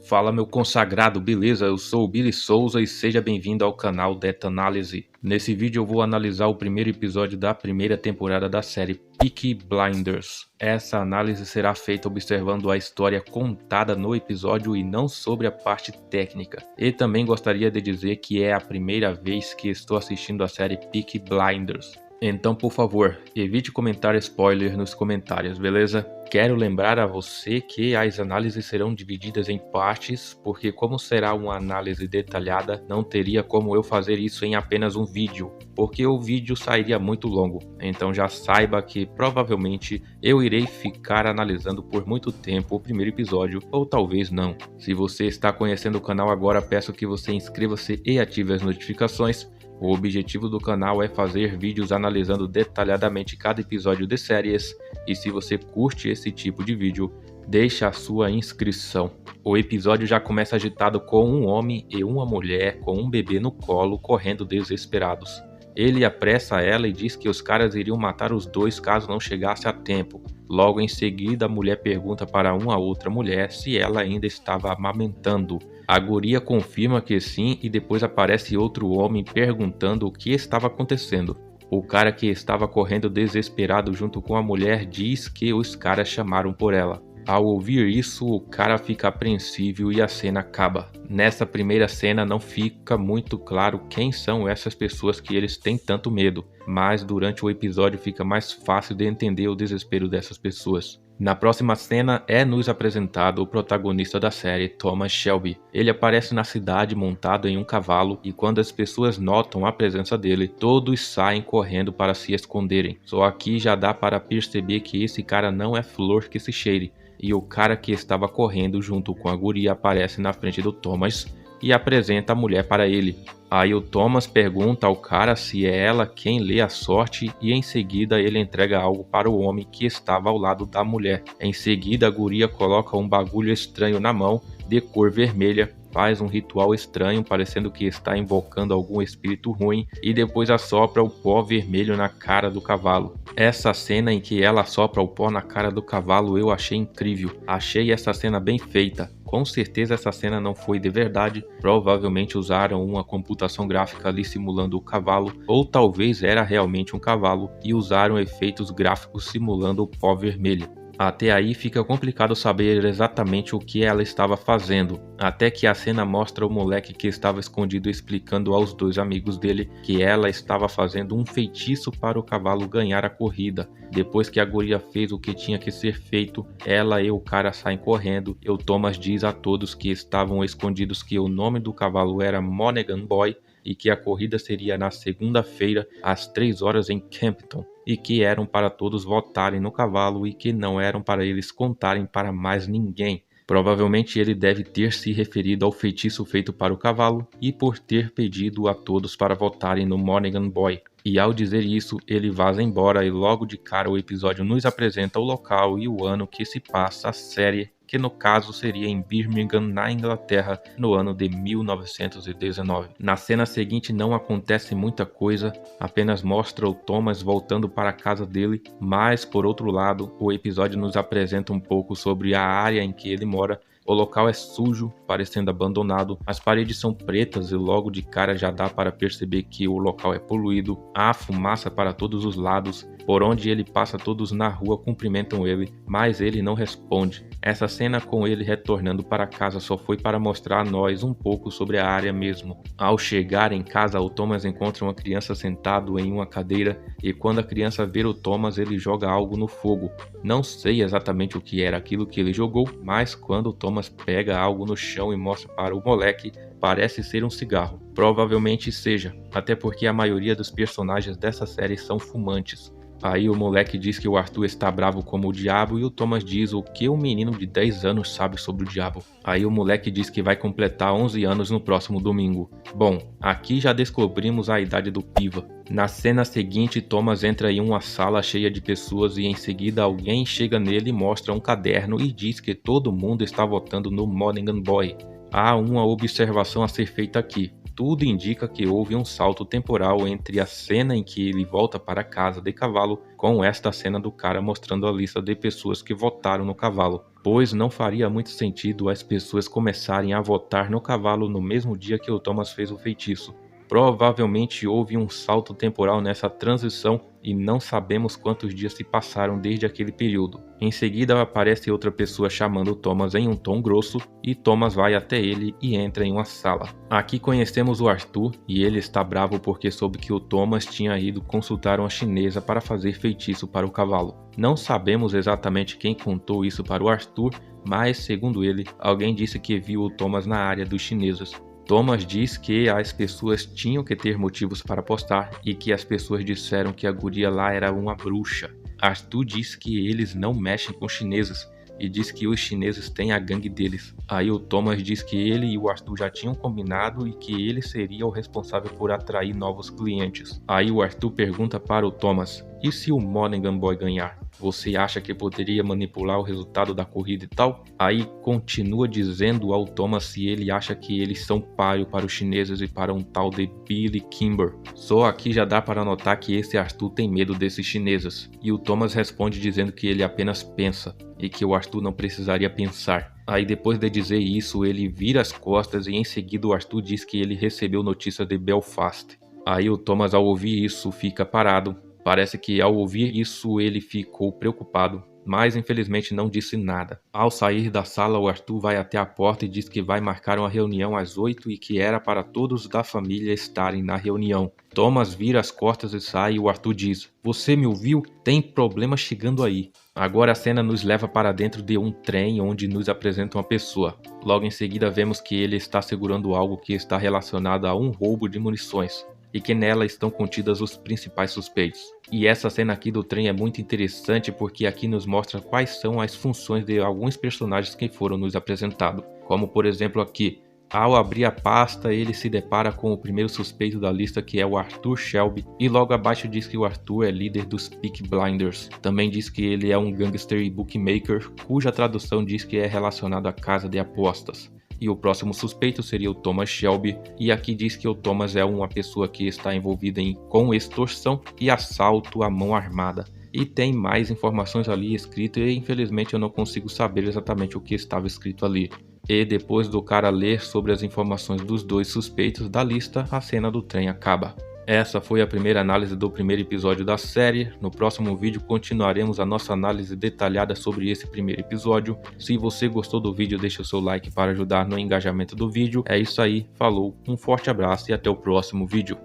Fala meu consagrado, beleza? Eu sou o Billy Souza e seja bem-vindo ao canal Data Análise. Nesse vídeo eu vou analisar o primeiro episódio da primeira temporada da série Peaky Blinders. Essa análise será feita observando a história contada no episódio e não sobre a parte técnica. E também gostaria de dizer que é a primeira vez que estou assistindo a série Peaky Blinders. Então, por favor, evite comentar spoiler nos comentários, beleza? Quero lembrar a você que as análises serão divididas em partes, porque como será uma análise detalhada, não teria como eu fazer isso em apenas um vídeo, porque o vídeo sairia muito longo. Então já saiba que provavelmente eu irei ficar analisando por muito tempo o primeiro episódio, ou talvez não. Se você está conhecendo o canal agora, peço que você inscreva-se e ative as notificações. O objetivo do canal é fazer vídeos analisando detalhadamente cada episódio de séries, e se você curte esse tipo de vídeo, deixe a sua inscrição. O episódio já começa agitado com um homem e uma mulher com um bebê no colo correndo desesperados. Ele apressa ela e diz que os caras iriam matar os dois caso não chegasse a tempo. Logo em seguida, a mulher pergunta para uma outra mulher se ela ainda estava amamentando. A guria confirma que sim e depois aparece outro homem perguntando o que estava acontecendo. O cara que estava correndo desesperado junto com a mulher diz que os caras chamaram por ela. Ao ouvir isso, o cara fica apreensivo e a cena acaba. Nessa primeira cena não fica muito claro quem são essas pessoas que eles têm tanto medo, mas durante o episódio fica mais fácil de entender o desespero dessas pessoas. Na próxima cena é nos apresentado o protagonista da série, Thomas Shelby. Ele aparece na cidade montado em um cavalo e quando as pessoas notam a presença dele, todos saem correndo para se esconderem. Só aqui já dá para perceber que esse cara não é flor que se cheire. E o cara que estava correndo junto com a guria aparece na frente do Thomas e apresenta a mulher para ele. Aí o Thomas pergunta ao cara se é ela quem lê a sorte e em seguida ele entrega algo para o homem que estava ao lado da mulher. Em seguida a guria coloca um bagulho estranho na mão, de cor vermelha, faz um ritual estranho parecendo que está invocando algum espírito ruim e depois assopra o pó vermelho na cara do cavalo. Essa cena em que ela assopra o pó na cara do cavalo eu achei incrível, achei essa cena bem feita. Com certeza essa cena não foi de verdade, provavelmente usaram uma computação gráfica ali simulando o cavalo, ou talvez era realmente um cavalo e usaram efeitos gráficos simulando o pó vermelho. Até aí fica complicado saber exatamente o que ela estava fazendo, até que a cena mostra o moleque que estava escondido explicando aos dois amigos dele que ela estava fazendo um feitiço para o cavalo ganhar a corrida. Depois que a guria fez o que tinha que ser feito, ela e o cara saem correndo e o Thomas diz a todos que estavam escondidos que o nome do cavalo era Monaghan Boy e que a corrida seria na segunda-feira às 3 horas em Campton. E que eram para todos votarem no cavalo e que não eram para eles contarem para mais ninguém. Provavelmente ele deve ter se referido ao feitiço feito para o cavalo e por ter pedido a todos para votarem no Monaghan Boy. E ao dizer isso, ele vaza embora e logo de cara o episódio nos apresenta o local e o ano que se passa a série, que no caso seria em Birmingham, na Inglaterra, no ano de 1919. Na cena seguinte não acontece muita coisa, apenas mostra o Thomas voltando para a casa dele, mas por outro lado, o episódio nos apresenta um pouco sobre a área em que ele mora. O local é sujo, parecendo abandonado, as paredes são pretas e logo de cara já dá para perceber que o local é poluído, há fumaça para todos os lados, por onde ele passa todos na rua cumprimentam ele, mas ele não responde. Essa cena com ele retornando para casa só foi para mostrar a nós um pouco sobre a área mesmo. Ao chegar em casa, o Thomas encontra uma criança sentado em uma cadeira e quando a criança vê o Thomas, ele joga algo no fogo. Não sei exatamente o que era aquilo que ele jogou, mas quando o Thomas pega algo no chão e mostra para o moleque, parece ser um cigarro. Provavelmente seja, até porque a maioria dos personagens dessa série são fumantes. Aí o moleque diz que o Arthur está bravo como o diabo e o Thomas diz o que um menino de 10 anos sabe sobre o diabo. Aí o moleque diz que vai completar 11 anos no próximo domingo. Bom, aqui já descobrimos a idade do Piva. Na cena seguinte, Thomas entra em uma sala cheia de pessoas e em seguida alguém chega nele e mostra um caderno e diz que todo mundo está votando no Monaghan Boy. Há uma observação a ser feita aqui. Tudo indica que houve um salto temporal entre a cena em que ele volta para a casa de cavalo com esta cena do cara mostrando a lista de pessoas que votaram no cavalo. pois não faria muito sentido as pessoas começarem a votar no cavalo no mesmo dia que o Thomas fez o feitiço. Provavelmente houve um salto temporal nessa transição e não sabemos quantos dias se passaram desde aquele período. Em seguida aparece outra pessoa chamando Thomas em um tom grosso e Thomas vai até ele e entra em uma sala. Aqui conhecemos o Arthur e ele está bravo porque soube que o Thomas tinha ido consultar uma chinesa para fazer feitiço para o cavalo. Não sabemos exatamente quem contou isso para o Arthur, mas segundo ele, alguém disse que viu o Thomas na área dos chineses. Thomas diz que as pessoas tinham que ter motivos para apostar e que as pessoas disseram que a guria lá era uma bruxa. Arthur diz que eles não mexem com chineses e diz que os chineses têm a gangue deles. Aí o Thomas diz que ele e o Arthur já tinham combinado e que ele seria o responsável por atrair novos clientes. Aí o Arthur pergunta para o Thomas: e se o Monaghan Boy ganhar? Você acha que poderia manipular o resultado da corrida e tal? Aí continua dizendo ao Thomas se ele acha que eles são páreo para os chineses e para um tal de Billy Kimber. Só aqui já dá para notar que esse Arthur tem medo desses chineses. E o Thomas responde dizendo que ele apenas pensa e que o Arthur não precisaria pensar. Aí depois de dizer isso, ele vira as costas e em seguida o Arthur diz que ele recebeu notícia de Belfast. Aí o Thomas, ao ouvir isso, fica parado. Parece que ao ouvir isso ele ficou preocupado, mas infelizmente não disse nada. Ao sair da sala, o Arthur vai até a porta e diz que vai marcar uma reunião às 8 e que era para todos da família estarem na reunião. Thomas vira as costas e sai e o Arthur diz: "Você me ouviu? Tem problema chegando aí." Agora a cena nos leva para dentro de um trem onde nos apresenta uma pessoa. Logo em seguida vemos que ele está segurando algo que está relacionado a um roubo de munições e que nela estão contidas os principais suspeitos. E essa cena aqui do trem é muito interessante porque aqui nos mostra quais são as funções de alguns personagens que foram nos apresentados. Como por exemplo aqui, ao abrir a pasta ele se depara com o primeiro suspeito da lista, que é o Arthur Shelby, e logo abaixo diz que o Arthur é líder dos Peaky Blinders. Também diz que ele é um gangster e bookmaker, cuja tradução diz que é relacionado à casa de apostas. E o próximo suspeito seria o Thomas Shelby, e aqui diz que o Thomas é uma pessoa que está envolvida com extorsão e assalto à mão armada. E tem mais informações ali escritas e infelizmente eu não consigo saber exatamente o que estava escrito ali. E depois do cara ler sobre as informações dos dois suspeitos da lista, a cena do trem acaba. Essa foi a primeira análise do primeiro episódio da série. No próximo vídeo continuaremos a nossa análise detalhada sobre esse primeiro episódio. Se você gostou do vídeo, deixe o seu like para ajudar no engajamento do vídeo. É isso aí, falou, um forte abraço e até o próximo vídeo.